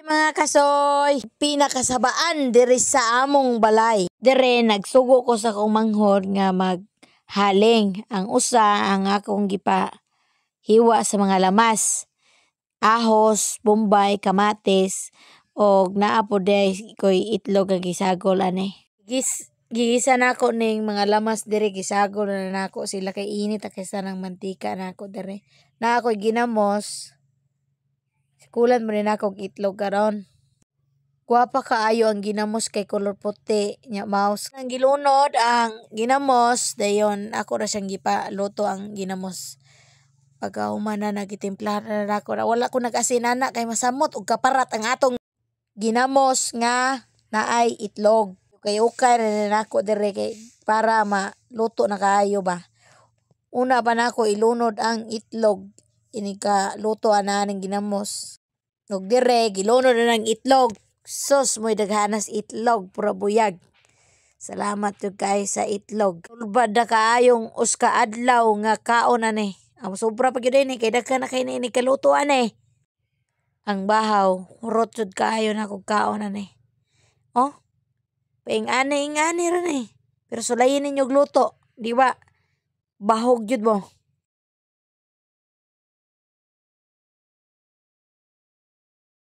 Mga kasoy, pinakasabaan diri sa among balay. Dire nagsugo ko sa kong manghod nga maghaling. Ang usa ang akong hiwa sa mga lamas. Ahos, bombay, kamatis, o naapo ko'y itlog ang gisagol ani. Gigisa nako ning mga lamas dire gisagol na nako sila kay init kaysa ng mantika nako dire. Na ako'y ginamos. Kulan mo rin ako itlog karon. Guwapa kaayo ang ginamos kay color puti nya mouse. Ang gilunod ang ginamos dayon ako ra siyang gipaluto ang ginamos. Pagkahuman na nagitimpla na ako na wala ko nag-asinana kay masamot ug kaparat ang atong ginamos nga naay itlog. Kay ukay na nako dire kay para maluto na kaayo ba. Una pa nako ilunod ang itlog ini ka luto ana ning ginamos. Ug dire gilunod na ng itlog. Sus mo'y daghanas itlog pura buyag. Salamat jud kay sa itlog. Tulbad na kaayong uska adlaw nga kaon ani. Ang sobra pa gyud ni kay daghan na kay ni kaluto ani. Ang bahaw hurot jud kaayo na kog kaon ani. Oh. Paing-ani ra ni. Pero sulayin ninyo luto, di ba? Bahog jud mo.